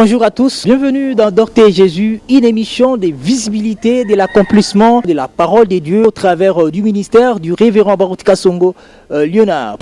Bonjour à tous, bienvenue dans Docteur Jésus, une émission de visibilité de l'accomplissement de la parole de Dieu au travers du ministère du révérend Baruti Kasongo Léonard.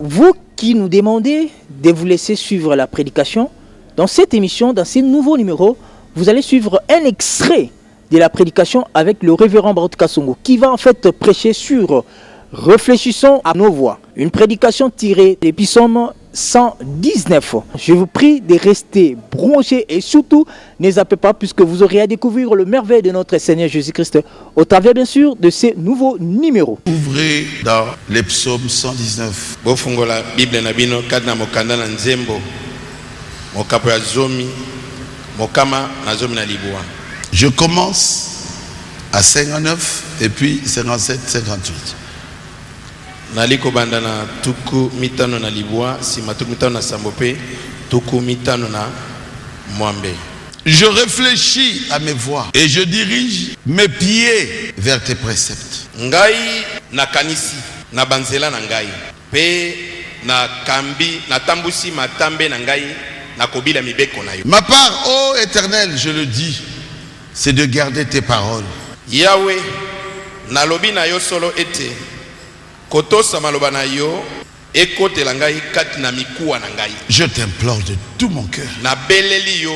Vous qui nous demandez de vous laisser suivre la prédication, dans cette émission, dans ces nouveaux numéros, vous allez suivre un extrait de la prédication avec le révérend Baruti Kasongo qui va en fait prêcher sur Réfléchissons à nos voix. Une prédication tirée des psaumes 119. Je vous prie de rester branchés et surtout ne zappez pas puisque vous aurez à découvrir le merveille de notre Seigneur Jésus-Christ au travers bien sûr de ces nouveaux numéros. Ouvrez dans les psaumes 119. Bofungola Bible na bino kadna mokanda na nzembo. Mokapo ya zomi, mokama na zomi na libwa. Je commence à 59 et puis 57, 58. Naliko bandana tuku mitano na libwa, sima tuku mitano na sambope, tuku mitano na mwambe. Je réfléchis à mes voies et je dirige mes pieds vers tes préceptes. Ngai na kanisi na banzela na ngai pe na kambi na tambusi matambe na ngai na kobila mibeko na yo. Ma part, ô Éternel, je le dis, c'est de garder tes paroles. Yahweh na lobi na yo solo ete kotosa maloba na yo ekotela ngai kati na mikuwa na ngai. Je t'implore de tout mon cœur. Na beleli yo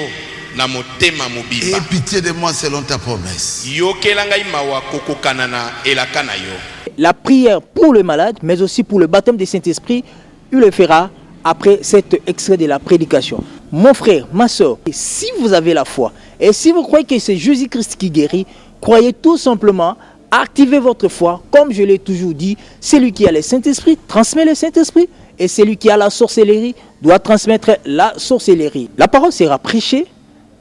na motema mobimba. Aie pitié de moi selon ta promesse. Yokela ngai mawa kokokana na elaka na yo. La prière pour le malade, mais aussi pour le baptême du Saint-Esprit, il le fera après cet extrait de la prédication. Mon frère, ma soeur, si vous avez la foi et si vous croyez que c'est Jésus-Christ qui guérit, croyez tout simplement. Activez votre foi, comme je l'ai toujours dit, celui qui a le Saint-Esprit transmet le Saint-Esprit et celui qui a la sorcellerie doit transmettre la sorcellerie. La parole sera prêchée,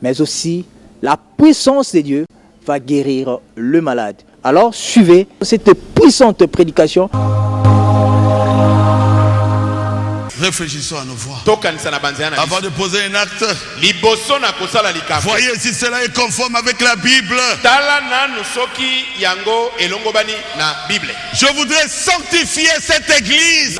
mais aussi la puissance de Dieu va guérir le malade. Alors suivez cette puissante prédication. Réfléchissons à nos voix. Avant de poser un acte, voyez si cela est conforme avec la Bible. Je voudrais sanctifier cette église.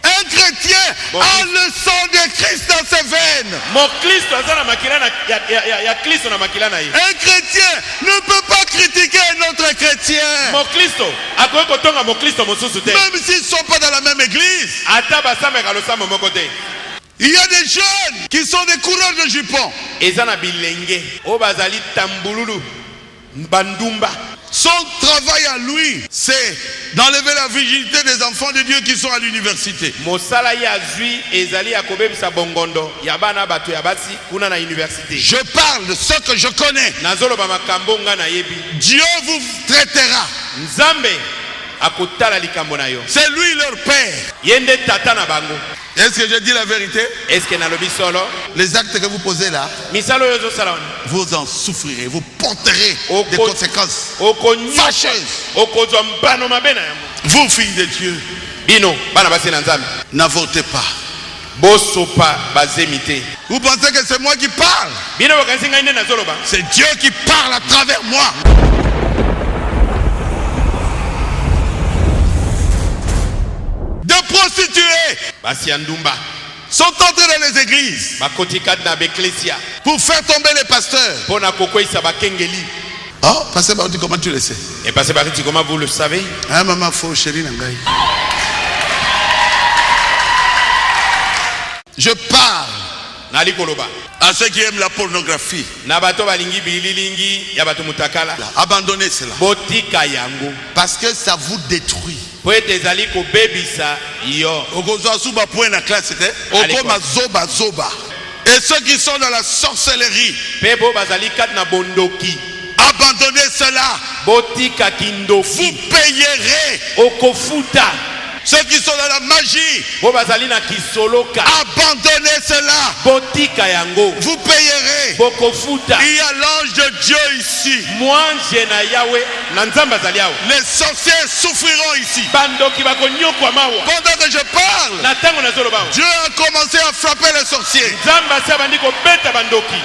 Un chrétien a le sang de Christ dans ses veines. Un chrétien ne peut pas critiquer un autre chrétien. Même s'ils ne sont pas dans la même église. Il y a des jeunes qui sont des coureurs de jupons. Son travail à lui, c'est d'enlever la virginité des enfants de Dieu qui sont à l'université. Je parle de ce que je connais. Dieu vous traitera. C'est lui leur père. Est-ce que je dis la vérité? Les actes que vous posez là, vous en souffrirez, vous porterez des conséquences fâcheuses. Vous, filles de Dieu, n'avortez pas. Vous pensez que c'est moi qui parle? C'est Dieu qui parle à travers moi. Des prostituées sont entrés dans les églises pour faire tomber les pasteurs. Oh, Pasteur Baruti, comment tu le sais? Et Pasteur Baruti, comment vous le savez? Ah, maman, faut chérie Nangai. Je parle à ceux qui aiment la pornographie. Abandonnez cela. Parce que ça vous détruit. Et ceux qui sont dans la sorcellerie, Abandonnez cela. botika kindoki Vous payerez. okofuta Ceux qui sont dans la magie, bo bazali na kisoloka abandonnez cela. botika yango Vous payerez. bokofuta. Il y a l'ange de Dieu ici. Mwanje na yawe na nzambe azali awa. Les sorciers souffriront ici. Bandoki bakonyokwa mawa Pendant que je parle, na tango na zolo bawa. Dieu a commencé à frapper les sorciers. Nzambe asi abandi kobeta bandoki.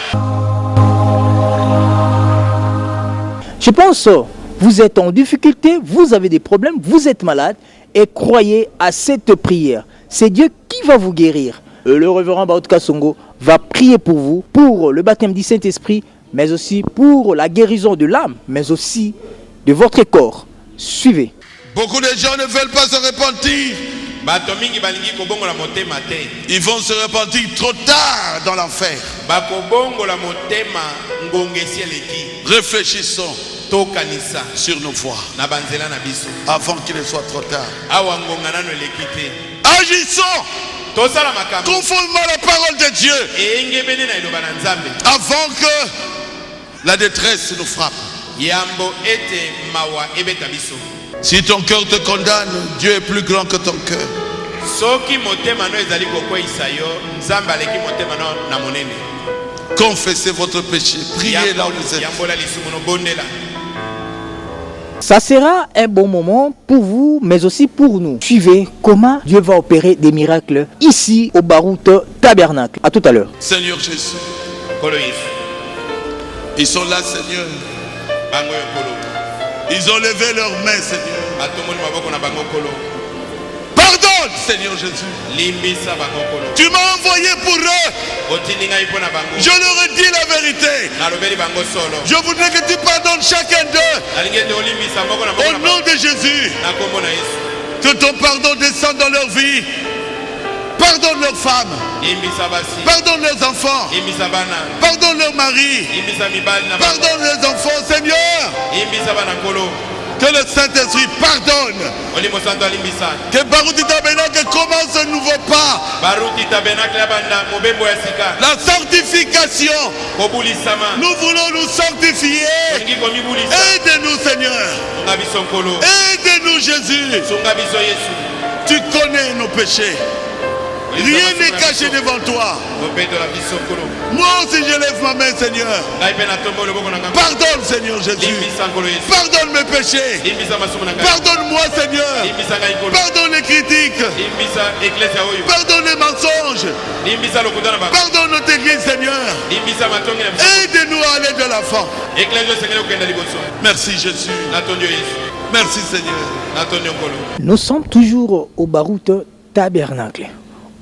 Je pense, vous êtes en difficulté, vous avez des problèmes, vous êtes malade et croyez à cette prière. C'est Dieu qui va vous guérir. Le révérend Baout Kasongo va prier pour vous, pour le baptême du Saint-Esprit, mais aussi pour la guérison de l'âme, mais aussi de votre corps. Suivez. Beaucoup de gens ne veulent pas se repentir. Bato mingi balingi kobongola motema te. Ils vont se repentir trop tard dans l'enfer. Bakobongola motema ngongesi eleki. Réfléchissons Tokanisa sur nos voies na banzela na biso. avant qu'il ne soit trop tard. Awa ngonga nano eleki te. Agissons Tosala makambo. conformément à la parole de Dieu Engebene na eloba na nzambe. avant que la détresse nous frappe. Yambo ete mawa ebeta biso. Si ton cœur te condamne, Dieu est plus grand que ton cœur. Soki motema no ezali kokweyisa yo, nzambe aleki motema no na monene. Confessez votre péché. Priez là où vous êtes. Yambola lisumu no bondela. Ça sera un bon moment pour vous, mais aussi pour nous. Suivez comment Dieu va opérer des miracles ici au Barout Tabernacle. À tout à l'heure. Seigneur Jésus, Kolo Yesu. ils sont là, Seigneur. Bango yo kolo. Ils ont levé leurs mains, Seigneur. Batomoni maboko na bango kolo. Pardonne, Seigneur Jésus. Limbisa bango kolo. Tu m'as envoyé pour eux. Otindinga ipo na bango. Je leur ai dit la vérité. Nalobeli bango solo. Je voudrais que tu pardonnes chacun d'eux. Nalingi ete olimbisa moko na Au moko na nom de Jésus. na kombo na Yesu. Que ton pardon descende dans leur vie. Pardonne leurs femmes. Limbisa basi. Pardonne leurs enfants. Limbisa bana. Pardonne leurs maris. Limbisa mibali na bango. Pardonne les enfants, Seigneur. Limbisa bana kolo. Que le Saint-Esprit pardonne. Olimo santo alimbisa. Que Baruti Tabernacle commence un nouveau pas. Baruti tabernacle ya banda mobembo ya sika. La sanctification. Kobulisama. Nous voulons nous sanctifier. Olingi komibulisa. Aide-nous, Seigneur. Sunga biso nkolo. Aide-nous, Jésus. Sunga biso Yesu. Tu connais nos péchés. Rien n'est caché devant toi. Mobetola biso nkolo. Moi aussi, je lève ma main, Seigneur. Ngai pe na tombo loboko na ngai. Pardonne, Seigneur Jésus. Limbisa nkolo Yesu. Pardonne mes péchés. Limbisa masumu na ngai. Pardonne-moi, Seigneur. Limbisa ngai nkolo. Pardonne les critiques. Limbisa eklezia oyo. Pardonne les mensonges. Limbisa lokuta na bango. Pardonne notre église, Seigneur. Limbisa matongi na biso. Aide-nous à aller de l'avant. Eklezia osengeli kokenda liboso. Merci, Jésus. Natondi yo Yesu. Merci, Seigneur. Natondi yo nkolo. Nous sommes toujours au Barout Tabernacle,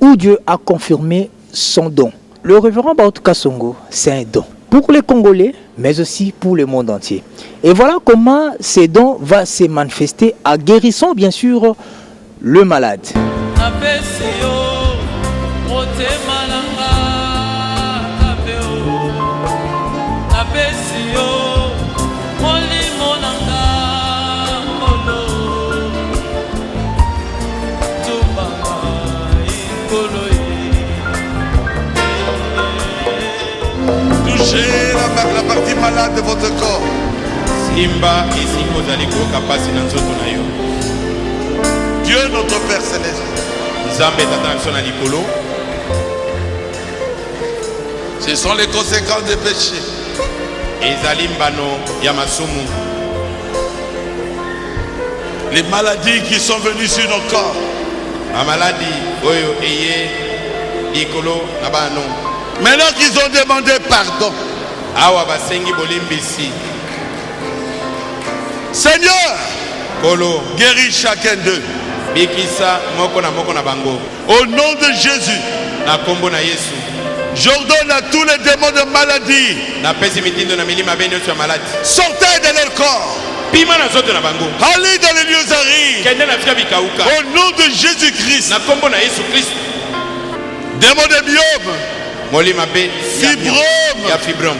où Dieu a confirmé son don. Le révérend Baout Kasongo, c'est un don pour les Congolais, mais aussi pour le monde entier. Et voilà comment ces dons vont se manifester en guérissant bien sûr le malade. Touchez la partie malade de votre corps. Simba esiko ozali koyoka pasi na nzoto na yo. Dieu notre Père Céleste. Nzambe tata na biso na likolo. Ce sont les conséquences des péchés. Ezali mbano ya masumu. Les maladies qui sont venues sur nos corps. Amaladi oyo eye likolo na bano. Maintenant qu'ils ont demandé pardon. Awa basengi bolimbisi. Seigneur, Kolo guéris chacun d'eux. bikisa moko na bango. Au nom de Jésus, Na kombo na Yesu. j'ordonne à tous les démons de maladie, Na pesi mitindo na milima beno ya maladi. sortez de leur corps. Pima na zoto na bango. Allez dans les lieux arides. Kende na fika bikauka. Au nom de Jésus-Christ. Na kombo na Yesu Kristo. Démons de biome, Molima be Fibrome. ya fibrome.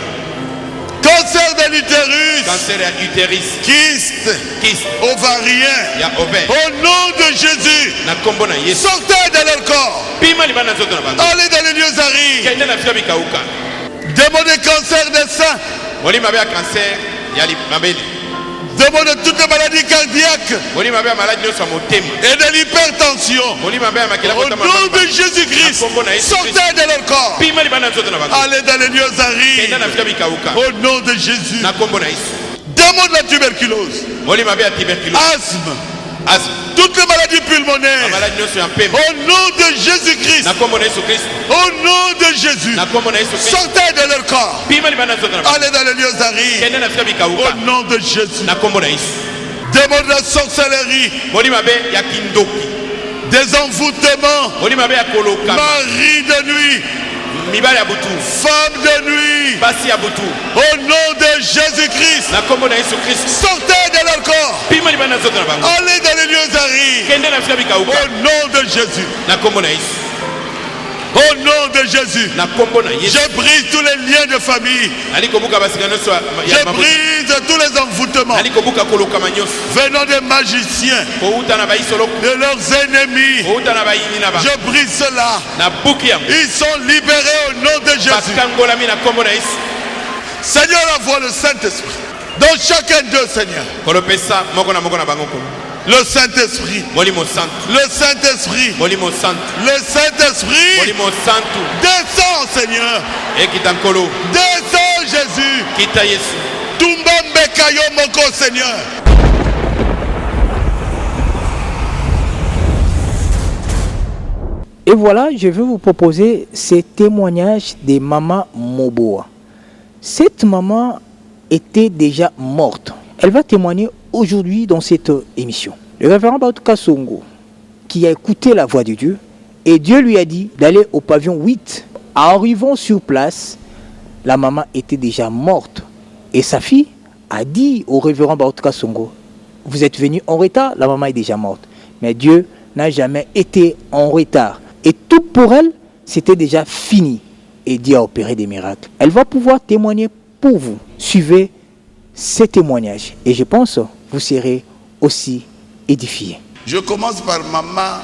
cancer de l'utérus, Cancer ya utérus. kyste, Kyste ovarien. ya ovaire. Au nom de Jésus, Na kombo na Yesu. sortez de leur corps. Pima libana na zoto na bango. Allez dans les lieux arides. Kende na fika bikauka. Démons de cancer des seins, Molima be ya cancer yali mabele. Démon de toutes les maladies cardiaques Boli mabé maladie nyonso motema. et de l'hypertension. Boli mabé makela Au nom de Jésus-Christ, sortez de leur corps. Pima libana nzoto na bango. Allez dans les lieux arides. Kenda na fika bikauka. Au nom de Jésus. Na kombo na Yesu. Démon de la tuberculose, Boli mabé ya tuberculose. asthme, Asthme. toutes les maladies pulmonaires. Maladie nyonso ya mpembe. Au nom de Jésus-Christ. Na kombo na Yesu Kristo. Au nom de Jésus. Na kombo na Yesu Kristo. Sortez de leur corps. Pima libana nzoto na bango. Allez dans les lieux arides. Kenda na fika bikauka. Au nom de Jésus. Na kombo na Yesu. Démon de la sorcellerie, Boli mabé ya kindoki. des envoûtements, Boli mabé ya koloka. mari de nuit, Mibali ya butu. femme de nuit. Basi ya butu. Au nom de Jésus-Christ, Na kombo na Yesu Kristo. sortez de leur corps. Pima libana nzoto na bango. Allez dans les lieux arides. Kenda na fika bikauka. Au nom de Jésus. Na kombo na Yesu. Au nom de Jésus. Na kombo na Yesu. Je brise tous les liens de famille. Ali kobuka basika nyonso Je ya mabutu. brise tous les envoûtements Ali kobuka koloka nyonso. venant des magiciens, Kouta na baisolo. de leurs ennemis. Kouta na baini na ba. Je brise cela. Na buki yango. Ils sont libérés au nom de Jésus. Bakangola mi na kombo na Yesu. Seigneur, envoie le Saint-Esprit dans chacun d'eux, Seigneur. Kolopesa moko na bango ko. Le Saint-Esprit. Molimo santo. Le Saint-Esprit. Molimo santo. Le Saint-Esprit. Molimo santo. Descends, Seigneur. Ekitankolo. Descends, Jésus. Kita Yesu. Tumbambe kayo moko, Seigneur. Et voilà, je vais vous proposer ces témoignages de Maman Moboa. Cette maman était déjà morte. Elle va témoigner aujourd'hui dans cette émission. Le révérend Batuka Songo, qui a écouté la voix de Dieu, et Dieu lui a dit d'aller au pavillon 8. En arrivant sur place, la maman était déjà morte. Et sa fille a dit au révérend Batuka Songo, vous êtes venu en retard, la maman est déjà morte. Mais Dieu n'a jamais été en retard. Et tout pour elle, c'était déjà fini. Et Dieu a opéré des miracles. Elle va pouvoir témoigner pour vous. Suivez ces témoignages. Et je pense que vous serez aussi édifiés. Je commence par Maman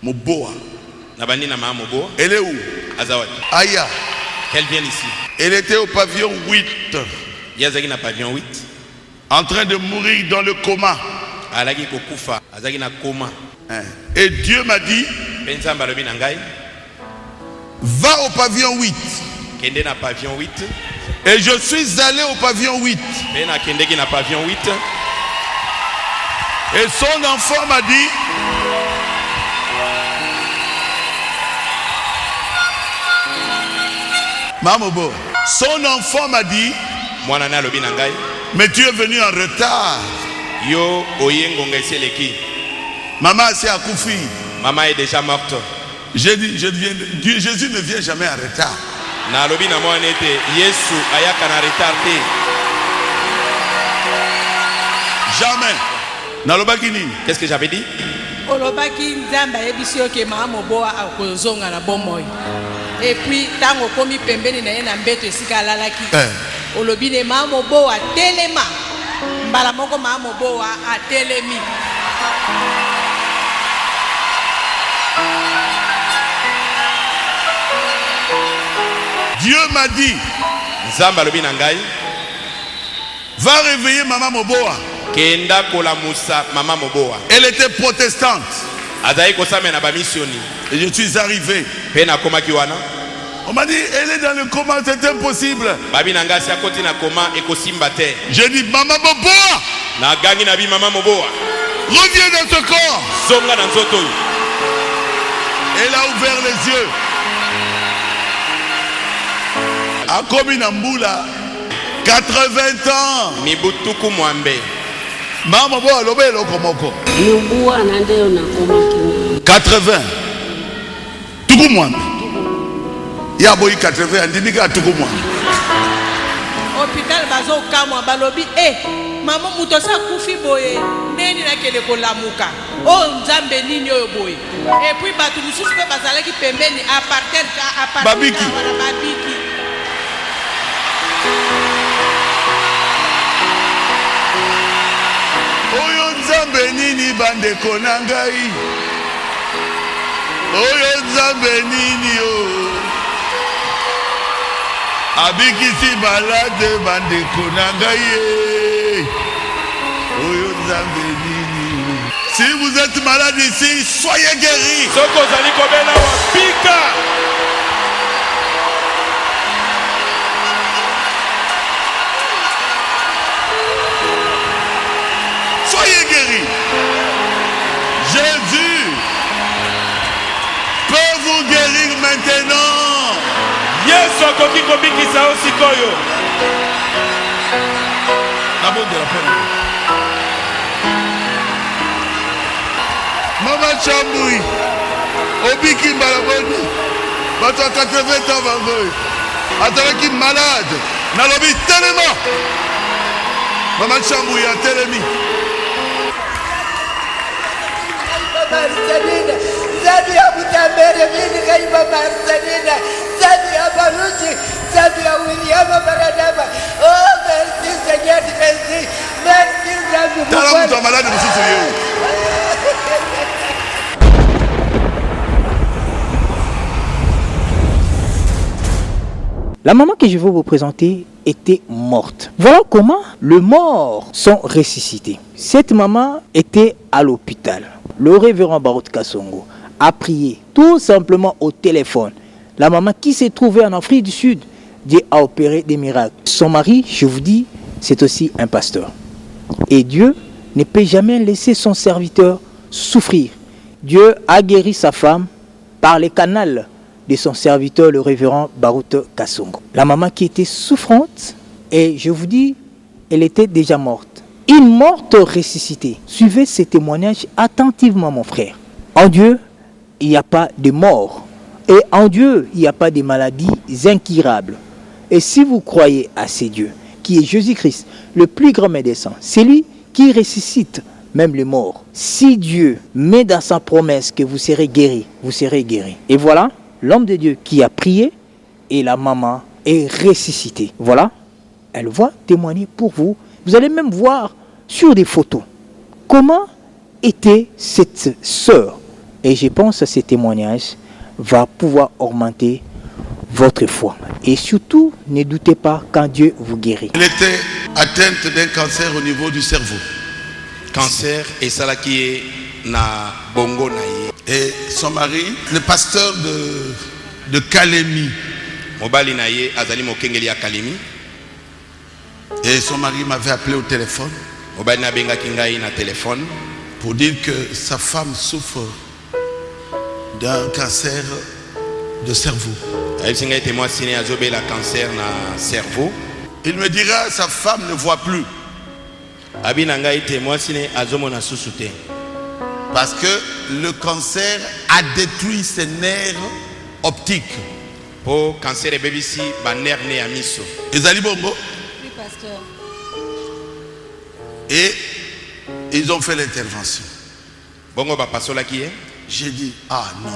Moboa. Nabani na mama Moboa. Elle est où? Azawadi. Aya. Qu'elle vienne ici. Elle était au pavillon 8, Yazaki na pavillon 8. en train de mourir dans le coma. Alaki kokufa. Azaki na koma. Et Dieu m'a dit, Pensa mbalobi na ngai. va au pavillon 8. Kende na pavillon 8. Et je suis allé au pavillon 8. Pena kendeki na pavillon 8. Et son enfant m'a dit, Mamobo, son enfant m'a dit, Mwana na lobi na ngai. mais tu es venu en retard. Yo oyengo ngeseleki. Maman s'est accoufi. Maman est déjà morte. J'ai dit, Jésus ne vient jamais en retard. Na lobi na mwana ete Yesu ayaka na retard te. Jamais. Nalobaki nini? Qu'est-ce que j'avais dit? olobaki nzambe ayebisi yo ke mama Moboa akozonga na bomoi. Et puis tango komi pembeni na ye na mbeto esika alalaki. Olobi ne mama Moboa telema. Mbala moko mama Moboa atelemi. Dieu m'a dit, Nzamba lobi na ngai. va réveiller Maman Moboa. Kenda kola musa mama Moboa. Elle était protestante. Azai kosame na ba missioni. Et je suis arrivé. Pena koma kiwana. On m'a dit, elle est dans le coma, c'est impossible. Babi na ngasi akoti na koma ekosimba te. J'ai dit, Maman Moboa, Na gangi na bi mama Moboa. reviens dans ce corps. Zonga na nzoto. Elle a ouvert les yeux. A commis Namboula, 80 ans. Mibutuku mwambe. Maman Moboa, l'obé, l'okomoko. Moboa na ndio na komiki 80. Tuku mwambe. Ya boyi 80, andimika tuku mwambe. Hôpital bazo kamwa balobi mama muto sa kufi boye neni na kele ko lamuka nzambe nini oyo boye et puis batu mususu pe bazalaki pembeni aparter Babiki. wana babiki Oyo nzambe nini bandeko na ngai. Oyo nzambe nini o. Abikisi balade bandeko na ngai. Oyo nzambe nini. Si vous êtes malade ici, soyez guéris. Soko zali kobela wa pika. Soyez guéris. Jésus peut vous guérir maintenant. Yesu akoki kobikisa yo sikoyo. Mama Chamboui, Obiki Malaboni, bato 80 ans vangoy, atalaki malade, nalobi tellement. Mama Chamboui a telemi. Marcelina, Zabi Abutambere, Kaiba Marcelina, Zabi Abaruchi, Zabi William Baradaba. Oh, merci Seigneur, merci. Merci Zabi. Tala mtu malade msusu yeu. La maman que je vais vous présenter était morte. Voilà comment les morts sont ressuscités. Cette maman était à l'hôpital. Le révérend Barot Kasongo a prié tout simplement au téléphone. La maman qui s'est trouvée en Afrique du Sud, Dieu a opéré des miracles. Son mari, je vous dis, c'est aussi un pasteur. Et Dieu ne peut jamais laisser son serviteur souffrir. Dieu a guéri sa femme par les canaux de son serviteur, le révérend Barot Kasongo. La maman qui était souffrante, et je vous dis, elle était déjà morte. Une morte ressuscitée. Suivez ces témoignages attentivement, mon frère. En Dieu, il n'y a pas de mort. Et en Dieu, il n'y a pas de maladies incurables. Et si vous croyez à ce Dieu, qui est Jésus-Christ, le plus grand médecin, c'est lui qui ressuscite même les morts. Si Dieu met dans sa promesse que vous serez guéris, vous serez guéris. Et voilà, l'homme de Dieu qui a prié et la maman est ressuscitée. Voilà, elle va témoigner pour vous. Vous allez même voir sur des photos comment était cette sœur. Et je pense que ce témoignage va pouvoir augmenter votre foi. Et surtout, ne doutez pas quand Dieu vous guérit. Elle était atteinte d'un cancer au niveau du cerveau. Cancer et ça là qui est na bongo na ye. Et son mari, le pasteur de Kalemi. Mobali na ye azali mokengeli ya Kalemi. Et son mari m'avait appelé au téléphone. Mobali na benga kingai na téléphone pour dire que sa femme souffre d'un cancer de cerveau. Il me dira sa femme ne voit plus. Parce que le cancer a détruit ses nerfs optiques. Pour cancer et bébé si ba nerf né amiso. Ezali bongo? Oui, pasteur. Et ils ont fait l'intervention. Bongo ba pasola qui est? J'ai dit ah non.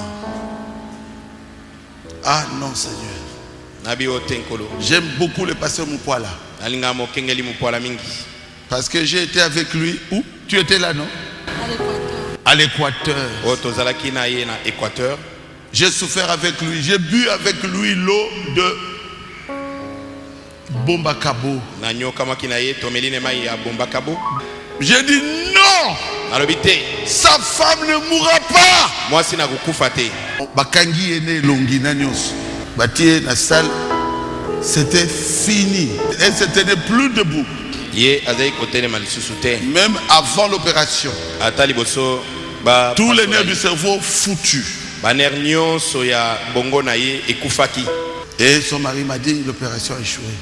Ah non Seigneur. J'aime beaucoup le pasteur Moupoala. Parce que j'ai été avec lui où? Tu étais là, non? À l'Équateur. J'ai souffert avec lui. J'ai bu avec lui l'eau de Bombakabo. J'ai dit non. Sa femme ne mourra pas. Moi si na kukufate. Bakangi ene longi na nyos. Batie na salle. C'était fini. Elle ne se tenait plus debout. Même avant l'opération. Tous les nerfs du cerveau foutus. Et son mari m'a dit l'opération a échoué.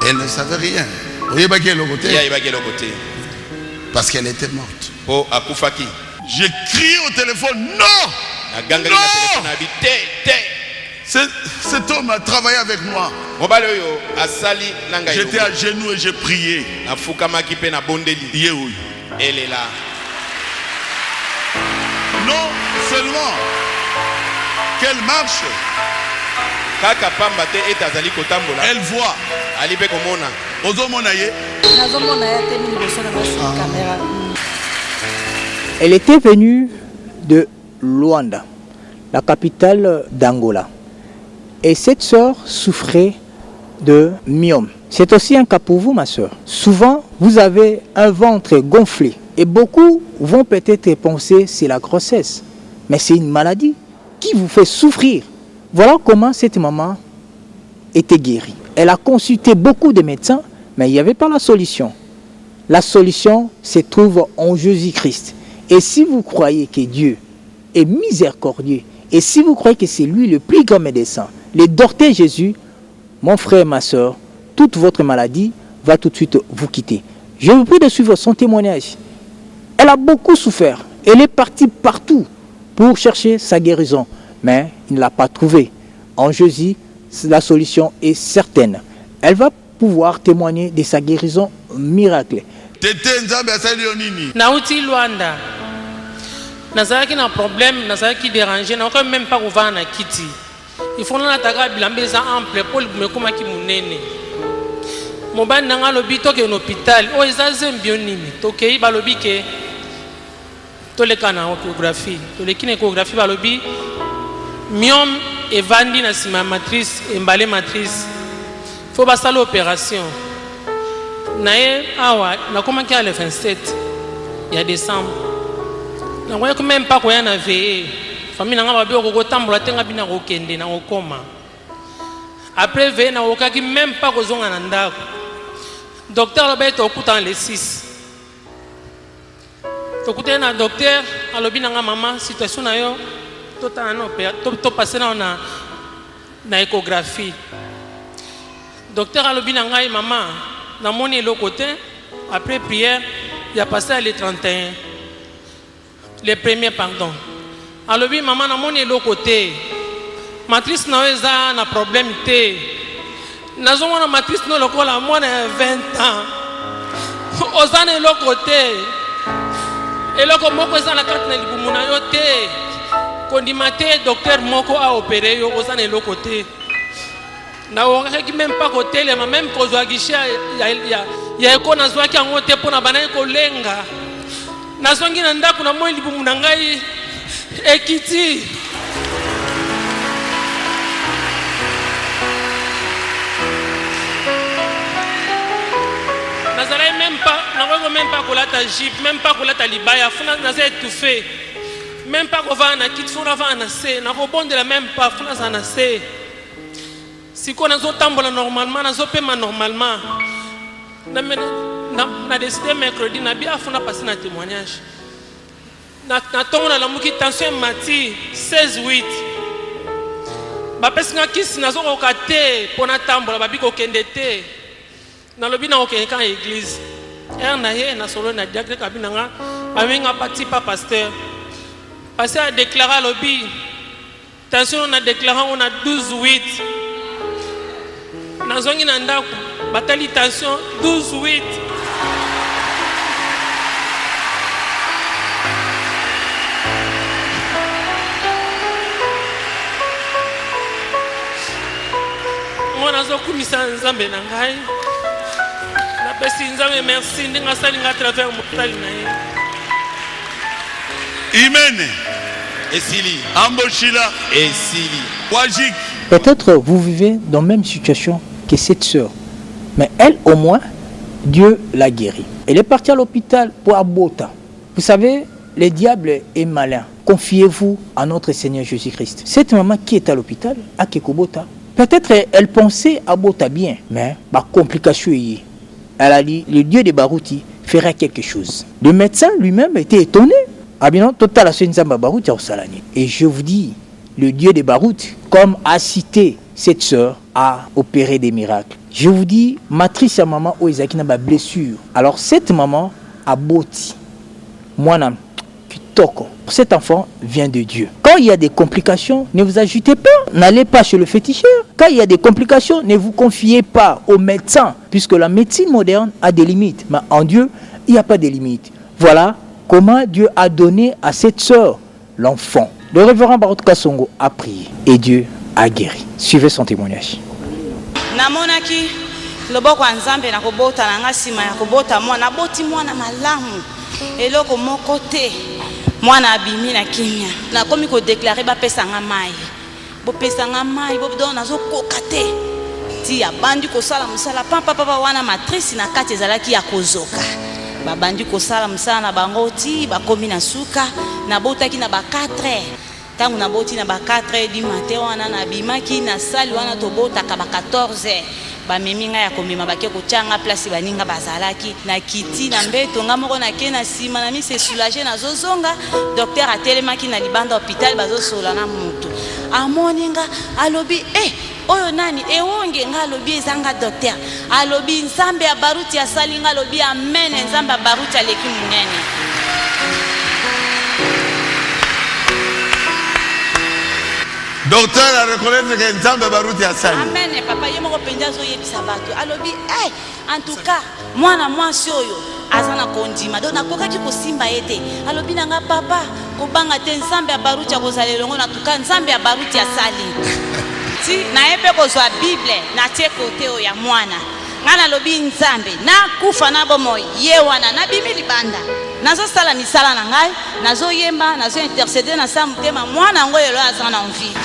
Elle ne savait rien. Parce qu'elle était morte. J'ai crié au téléphone, non! Non! Cet homme a travaillé avec moi. J'étais à genoux et j'ai prié. Elle est là. Non seulement qu'elle marche, elle voit. Elle était venue de Luanda. la capitale d'Angola. Et cette sœur souffrait de myome. C'est aussi un cas pour vous, ma sœur. Souvent, vous avez un ventre gonflé. Et beaucoup vont peut-être penser que c'est la grossesse. Mais c'est une maladie qui vous fait souffrir. Voilà comment cette maman était guérie. Elle a consulté beaucoup de médecins, mais il n'y avait pas la solution. La solution se trouve en Jésus-Christ. Et si vous croyez que Dieu est miséricordieux, et si vous croyez que c'est lui le plus grand médecin, le docteur Jésus, mon frère, ma soeur, toute votre maladie va tout de suite vous quitter. Je vous prie de suivre son témoignage. Elle a beaucoup souffert. Elle est partie partout pour chercher sa guérison. Mais il ne l'a pas trouvée. En Jésus, la solution est certaine. Elle va pouvoir témoigner de sa guérison miracle. Nauti Luanda. Nazaki na problème, nazaki dérangé, na ko même pas ouvert na kiti. Il faut na taka bilambe za ample pour me koma ki munene. Moban nanga lobi to ke hôpital, o eza zembionimi. To ke ba lobi ke to le kana échographie. To le kine échographie ba lobi myome evandi na sima matrice, emballé matrice. Faut ba sala opération. Nae awa na koma ki le 27 ya décembre. Na ngoya ko même pas ko ya na veillé. Famille nanga ba bio ko tambola tenga bina ko kende na ko koma. Après veillé na oka ki même pas ko zonga na ndako. Docteur lobe to kuta le 6. To kuta na docteur alobi nanga mama situation na yo to ta na to passer na échographie. Docteur alobi nanga mama na moni le côté après prière il a passé à le 31. Le premier pardon. Alobi maman na moni le côté. Matrice na eza na problème té. Nazo mona matrice no lokola moi na 20 ans. Ozane le côté. Et loko moko eza na carte na libumuna yo té. Kondimate docteur moko a opéré yo ozane le côté. Na wonga ki même pas côté le même kozwa gisha ya ko nazwa ki angote pona bana ko lenga. Nazongi na ndako na moi libumu na ngai ekiti. Nazalai même pas kolata jeep, même pas kolata libaya, funa nazai étouffé. Même pas ko va na kit funa va na se, na ko bondela même pas funa za na se. Si ko nazo tambola normalement, nazo pema normalement. Na décidé mercredi na bien funa passer na témoignage. Na tongo na lamuki tension mati 16-8. Ba pesinga kisi nazo ko kate pona tambola ba biko kende te. Na lobi na okene kan église. Na ye na solo na diacre kabina nga amenga parti pa pasteur. Passer à déclarer lobi. Tension on a déclaré on a 12-8. Na zongi na ndako batali tension 12-8. Moi nazo kumisa nzambe na ngai. Na pesi nzambe merci ndinga sali nga travers motali na ye. Amen. Esili. Amboshila. Esili. Wajik. Peut-être vous vivez dans la même situation que cette sœur. Mais elle, au moins, Dieu l'a guérie. Elle est partie à l'hôpital pour Abota. Vous savez, le diable est malin. Confiez-vous à notre Seigneur Jésus-Christ. Cette maman qui est à l'hôpital, à Kekobota, peut-être elle pensait à Bota bien, mais par complication, elle a dit, le Dieu de Barouti fera quelque chose. Le médecin lui-même était étonné. Et je vous dis, le Dieu de Barout, comme a cité cette sœur, a opéré des miracles. Je vous dis, matrice à maman ou Isaac n'a pas blessure. Alors cette maman a boti. Moi, cet enfant vient de Dieu. Quand il y a des complications, ne vous agitez pas. N'allez pas chez le féticheur. Quand il y a des complications, ne vous confiez pas aux médecins. Puisque la médecine moderne a des limites. Mais en Dieu, il n'y a pas de limites. Voilà comment Dieu a donné à cette sœur l'enfant. Le révérend Barot Kassongo a prié et Dieu a guéri. Suivez son témoignage. Namonaki loboko nzambe na kobota na ngasima ya kobota mwana boti mwana malamu eloko moko te mwana abimi na kimia nakomi kodéclare bapesanga mai bopesanga mai bodo nazokoka te ti abandi kosala mosala papa wana matrice na kati ezalaki ya kozoka babandi kosala mosala na bango ti bakomi na suka nabotaki na ba 4 tangu naboti na ba 4 du matin wana nabimaki na sali wana tobotaka ba 14 bameminga ya komema bake kochanga place baninga bazalaki na kiti na mbeto nga moko na ke na sima na mi se soulager na zozonga docteur atelemaki na libanda hôpital bazosola na mutu amoninga alobi oyo nani ewonge nga alobi ezanga docteur alobi nzambe ya baruti asali nga alobi amen nzambe ya baruti aleki munene. Docteur a reconnaître que Nzambe baruti asali. Amen papa yemo penja zo yebisa bato alobi en tout cas mwana mwasi oyo azana kondima donc nakokaki kosimba ete alobi nanga papa kobanga te nzambe ya baruti akozala elongo na tuka nzambe ya baruti asali ti nayepe kozwa bible na tie kote oyo ya mwana nga nalobi nzambe nakufa na bomo ye wana nabimi libanda nazosala misala na ngai nazoyemba nazo interceder na sa motema mwana ngo lelo aza na envie.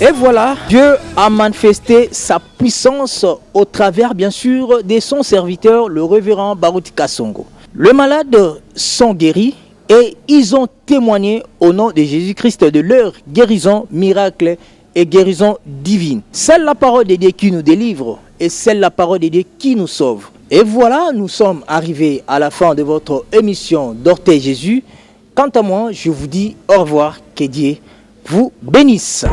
Et voilà, Dieu a manifesté sa puissance au travers, bien sûr, de son serviteur, le révérend Baruti Kasongo. Les malades sont guéris et ils ont témoigné au nom de Jésus-Christ de leur guérison, miracle et guérison divine. C'est la parole de Dieu qui nous délivre et c'est la parole de Dieu qui nous sauve. Et voilà, nous sommes arrivés à la fin de votre émission d'Orthée Jésus. Quant à moi, je vous dis au revoir, que Dieu vous bénisse.